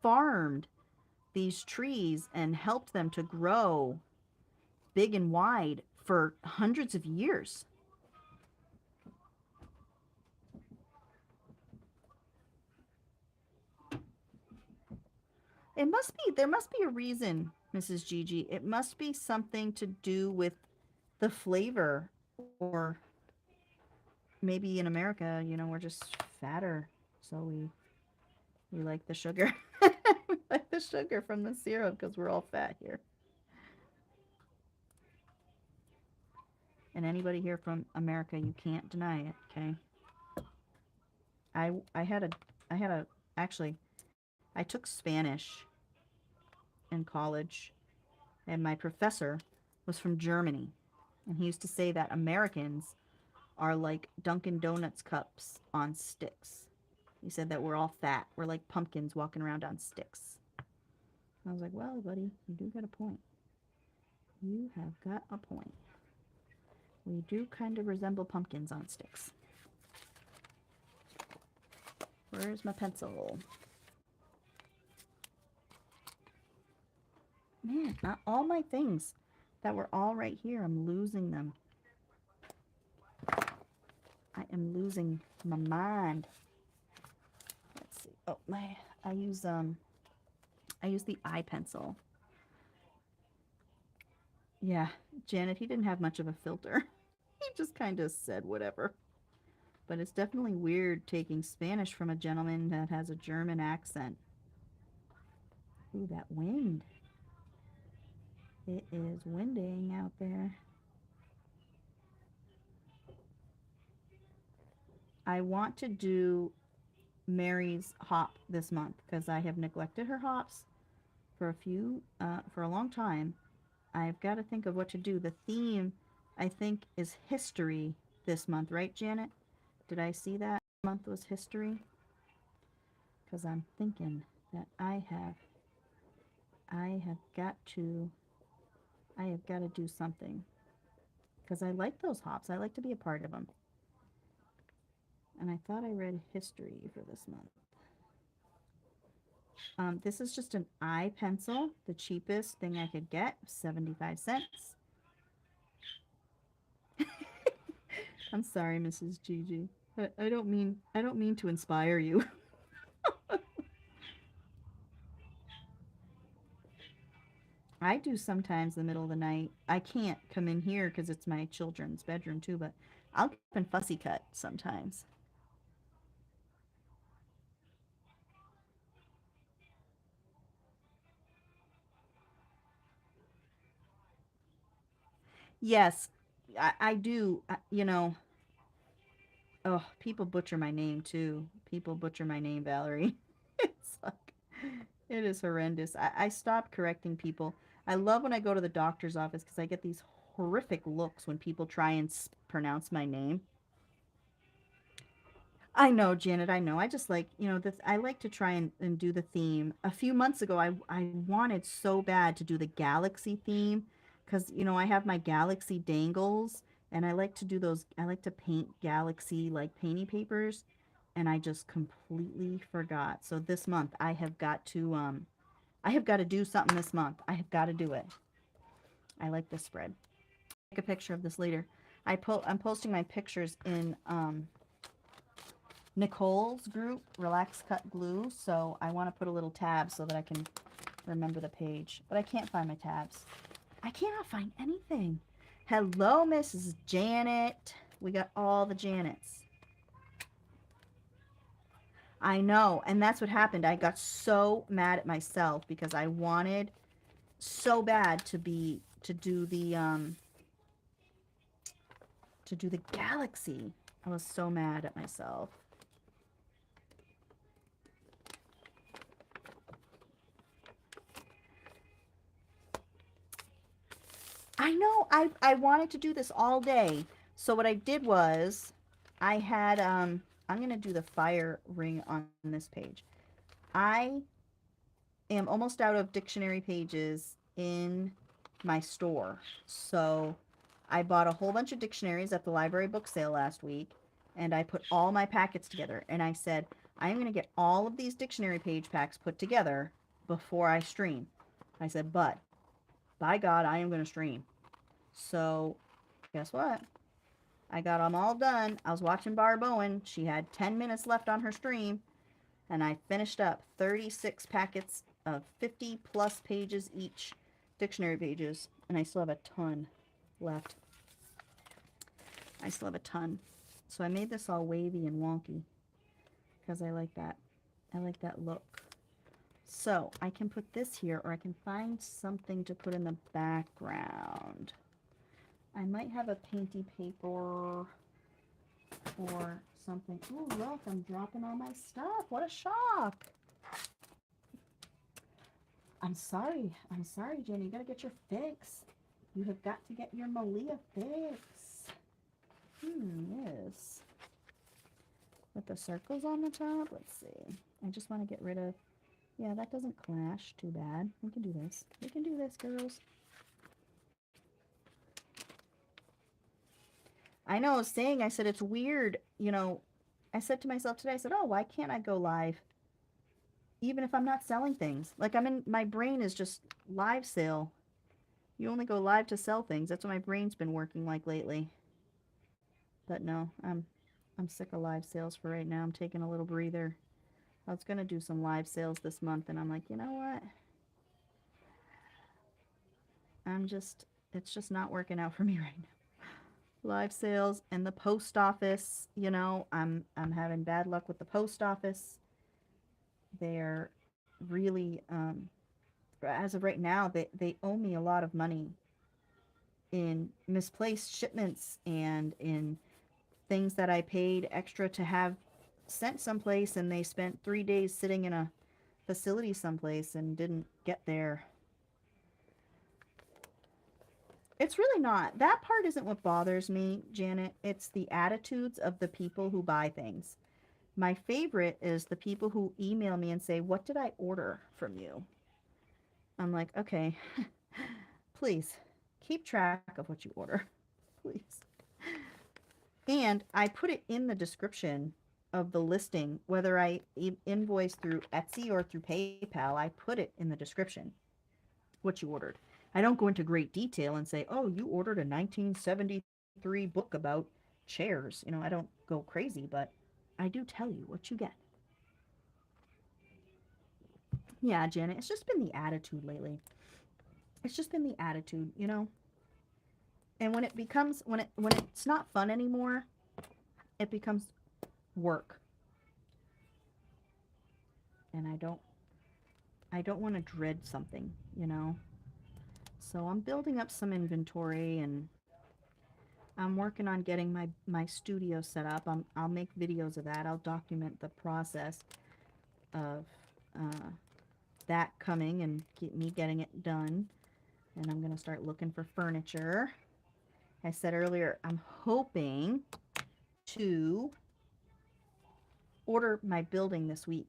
farmed these trees and helped them to grow big and wide for hundreds of years. There must be a reason, Mrs. Gigi. It must be something to do with the flavor, or maybe in America, you know, we're just fatter, so we like the sugar. We like the sugar from the syrup because we're all fat here. And anybody here from America, you can't deny it, okay? Actually, I took Spanish in college, and my professor was from Germany, and he used to say that Americans are like Dunkin' Donuts cups on sticks. He said that we're all fat. We're like pumpkins walking around on sticks. I was like, well, buddy, you do got a point. You have got a point. We do kind of resemble pumpkins on sticks. Where's my pencil? Man, not all my things that were all right here. I'm losing them. I am losing my mind. Let's see. Oh, I use the eye pencil. Yeah, Janet, he didn't have much of a filter. He just kind of said whatever. But it's definitely weird taking Spanish from a gentleman that has a German accent. Ooh, that wind. It is winding out there. I want to do Mary's hop this month because I have neglected her hops for a long time. I've got to think of what to do. The theme, I think, is history this month, right, Janet? Did I see that month was history? Because I'm thinking that I have got to do something. Because I like those hops. I like to be a part of them. And I thought I read history for this month. This is just an eye pencil, the cheapest thing I could get, 75 cents. I'm sorry, Mrs. Gigi. I don't mean to inspire you. I do sometimes in the middle of the night. I can't come in here because it's my children's bedroom too, but I'll get up and fussy cut sometimes. Yes, I do. You know, oh, people butcher my name too. People butcher my name, Valerie. It's like, it is horrendous. I stopped correcting people. I love when I go to the doctor's office because I get these horrific looks when people try and pronounce my name. I know, Janet, I know. I just like, you know, this, I like to try and do the theme. A few months ago, I wanted so bad to do the galaxy theme because, you know, I have my galaxy dangles and I like to do those, I like to paint galaxy like painting papers, and I just completely forgot. So this month I have got to do something this month. I have got to do it. I like this spread. Take a picture of this later. I'm posting my pictures in Nicole's group, Relax Cut Glue, so I want to put a little tab so that I can remember the page. But I can't find my tabs. I cannot find anything. Hello, Mrs. Janet. We got all the Janets. I know, and that's what happened. I got so mad at myself because I wanted so bad to do the galaxy. I was so mad at myself. I know, I wanted to do this all day. So what I did was I had I'm going to do the fire ring on this page. I am almost out of dictionary pages in my store. So I bought a whole bunch of dictionaries at the library book sale last week, and I put all my packets together. And I said, I'm going to get all of these dictionary page packs put together before I stream. I said, but by God, I am going to stream. So guess what? I got them all done. I was watching Barb Owen. She had 10 minutes left on her stream, and I finished up 36 packets of 50 plus pages each, dictionary pages, and I still have a ton left. I still have a ton. So I made this all wavy and wonky because I like that. I like that look. So I can put this here, or I can find something to put in the background. I might have a painty paper or something. Oh, look, I'm dropping all my stuff. What a shock. I'm sorry, Jenny. You gotta get your fix. You have got to get your Malia fix. Yes. With the circles on the top, let's see. I just want to get rid of, yeah, that doesn't clash too bad. We can do this. We can do this, girls. I know I was saying, I said, it's weird, you know, I said to myself today, I said, oh, why can't I go live? Even if I'm not selling things. Like my brain is just live sale. You only go live to sell things. That's what my brain's been working like lately. But no, I'm sick of live sales for right now. I'm taking a little breather. I was going to do some live sales this month, and I'm like, you know what? It's just not working out for me right now. Live sales and the post office, you know, I'm having bad luck with the post office. They're really, as of right now, they owe me a lot of money in misplaced shipments and in things that I paid extra to have sent someplace, and they spent 3 days sitting in a facility someplace and didn't get there. It's really not. That part isn't what bothers me, Janet. It's the attitudes of the people who buy things. My favorite is the people who email me and say, what did I order from you? I'm like, okay, please keep track of what you order, please. And I put it in the description of the listing, whether I invoice through Etsy or through PayPal, I put it in the description, what you ordered. I don't go into great detail and say, oh, you ordered a 1973 book about chairs. You know, I don't go crazy, but I do tell you what you get. Yeah, Janet, it's just been the attitude lately. It's just been the attitude, you know? And when it becomes, when it's not fun anymore, it becomes work. And I don't want to dread something, you know? So I'm building up some inventory, and I'm working on getting my studio set up. I'll make videos of that. I'll document the process of that coming and me getting it done. And I'm going to start looking for furniture. I said earlier, I'm hoping to order my building this week.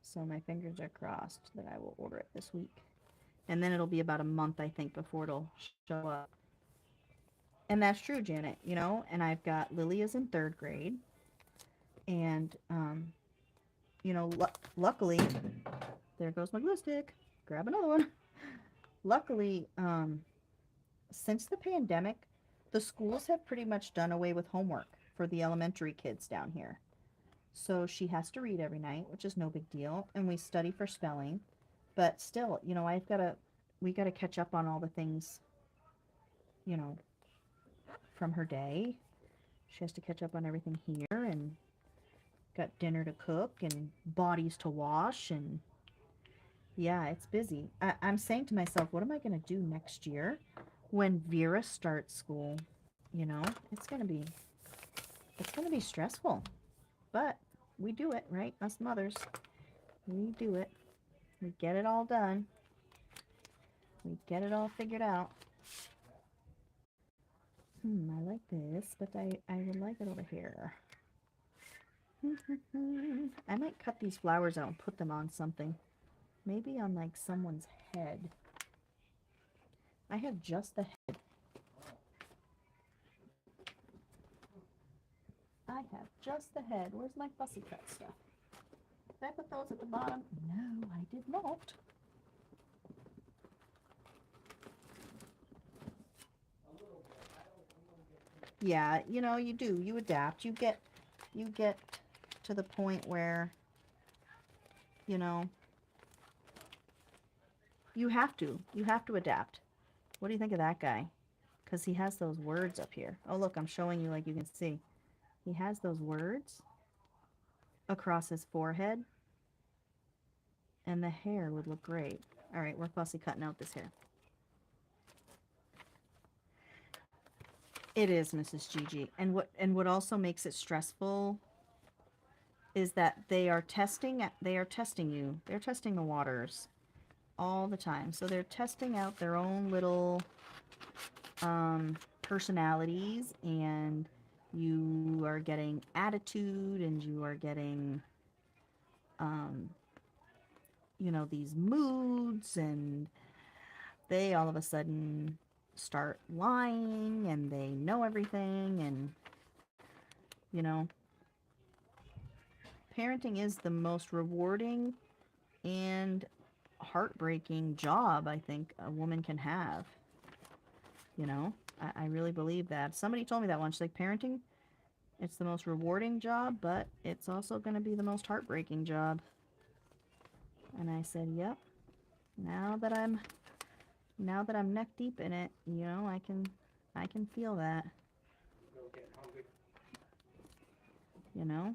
So my fingers are crossed that I will order it this week. And then it'll be about a month, I think, before it'll show up. And that's true, Janet, you know, and I've got Lily is in 3rd grade. And, you know, luckily, there goes my glue stick. Grab another one. Luckily, since the pandemic, the schools have pretty much done away with homework for the elementary kids down here. So she has to read every night, which is no big deal. And we study for spelling. But still, you know, we got to catch up on all the things, you know, from her day. She has to catch up on everything here, and got dinner to cook and bodies to wash, and yeah, it's busy. I'm saying to myself, what am I going to do next year when Vera starts school? You know, it's going to be stressful, but we do it, right? Us mothers, we do it. We get it all done. We get it all figured out. I like this, but I would like it over here. I might cut these flowers out and put them on something. Maybe on like someone's head. I have just the head. I have just the head. Where's my fussy cut stuff? Did I put those at the bottom? No, I did not. Yeah, you know, you do. You adapt. You get to the point where, you know, you have to adapt. What do you think of that guy? Because he has those words up here. Oh, look, I'm showing you like you can see. He has those words across his forehead. And the hair would look great. All right, we're fussy cutting out this hair. It is, Mrs. Gigi. And what also makes it stressful is that they are testing you. They're testing the waters all the time. So they're testing out their own little personalities, and you are getting attitude, and you are getting you know, these moods, and they all of a sudden start lying, and they know everything, and you know, parenting is the most rewarding and heartbreaking job I think a woman can have. You know, I really believe that. Somebody told me that once, like, parenting, it's the most rewarding job, but it's also going to be the most heartbreaking job. And I said, yep. Now that I'm neck deep in it, you know, I can feel that. You know?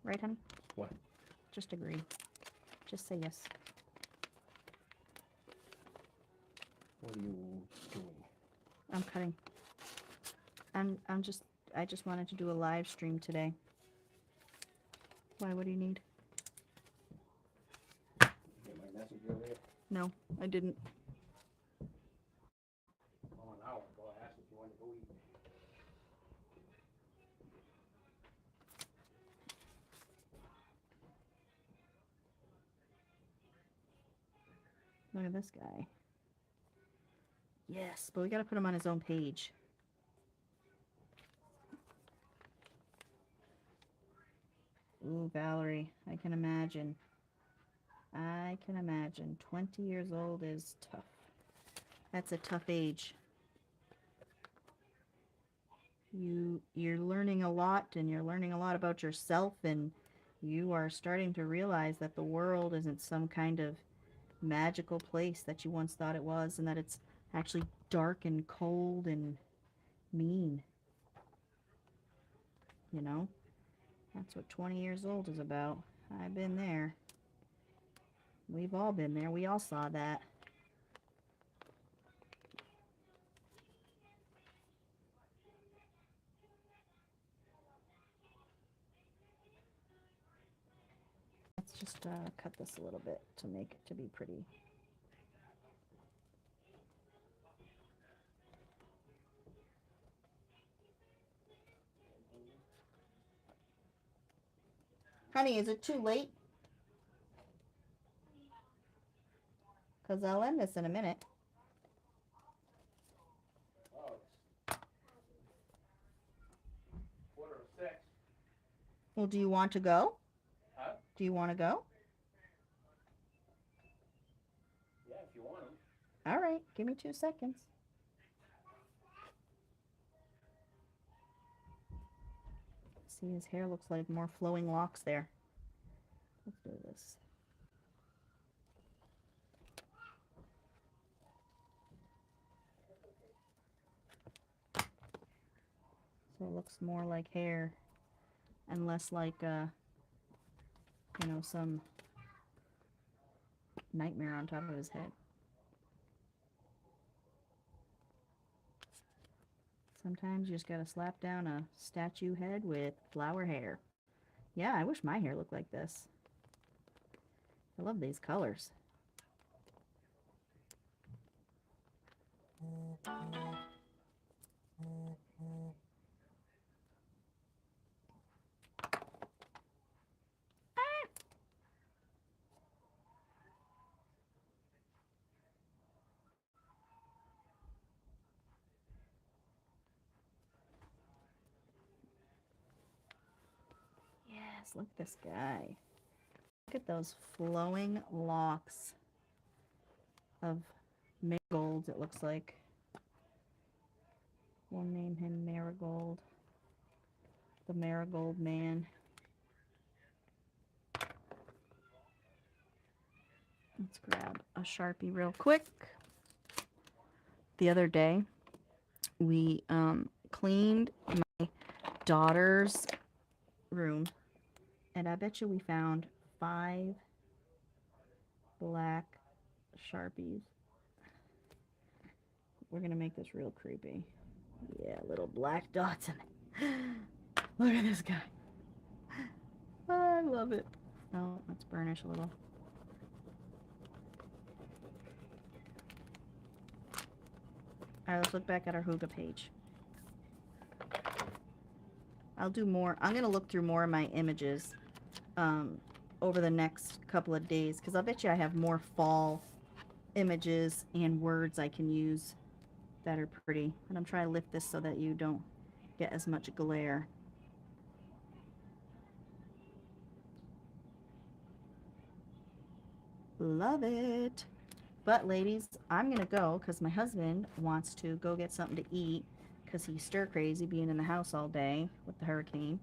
Right, honey? What? Just agree. Just say yes. What are you doing? I'm cutting. I just wanted to do a live stream today. Why? What do you need? Get my message earlier? No, I didn't. Oh, an hour ago I asked if you wanted to go eat. Look at this guy. Yes, but we gotta put him on his own page. Ooh, Valerie, I can imagine. I can imagine. 20 years old is tough. That's a tough age. You're learning a lot, and you're learning a lot about yourself, and you are starting to realize that the world isn't some kind of magical place that you once thought it was, and that it's actually dark and cold and mean. You know? That's what 20 years old is about. I've been there. We've all been there. We all saw that. Let's just cut this a little bit to make it to be pretty. Honey, is it too late? Because I'll end this in a minute. Oh, it's 5:45. Well, do you want to go? Huh? Do you want to go? Yeah, if you want them. All right, give me 2 seconds. See, his hair looks like more flowing locks there. Let's do this. So it looks more like hair and less like, you know, some nightmare on top of his head. Sometimes you just gotta slap down a statue head with flower hair. Yeah, I wish my hair looked like this. I love these colors. Yes, look at this guy. Look at those flowing locks of marigold, it looks like. We'll name him Marigold. The Marigold Man. Let's grab a Sharpie real quick. The other day, we cleaned my daughter's room, and I bet you we found 5 black Sharpies. We're gonna make this real creepy. Yeah, little black dots in it. Look at this guy. I love it. Oh, let's burnish a little. Alright, let's look back at our Hygge page. I'll do more. I'm going to look through more of my images over the next couple of days, because I'll bet you I have more fall images and words I can use that are pretty. And I'm trying to lift this so that you don't get as much glare. Love it. But ladies, I'm going to go because my husband wants to go get something to eat because he's stir crazy being in the house all day with the hurricane.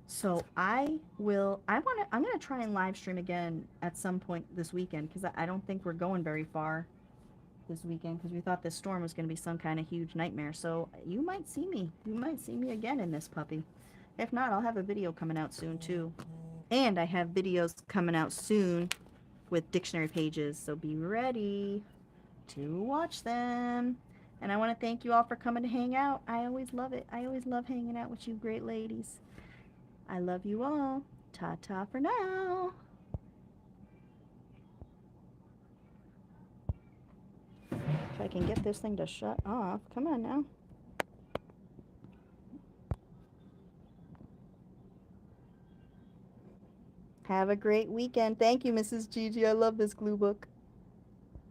So I'm going to try and live stream again at some point this weekend because I don't think we're going very far this weekend because we thought this storm was going to be some kind of huge nightmare. So you might see me. You might see me again in this puppy. If not, I'll have a video coming out soon too. And I have videos coming out soon with dictionary pages, so be ready to watch them. And I want to thank you all for coming to hang out. I always love it. I always love hanging out with you great ladies. I love you all. Ta-ta for now. If I can get this thing to shut off. Come on now. Have a great weekend. Thank you, Mrs. Gigi. I love this glue book.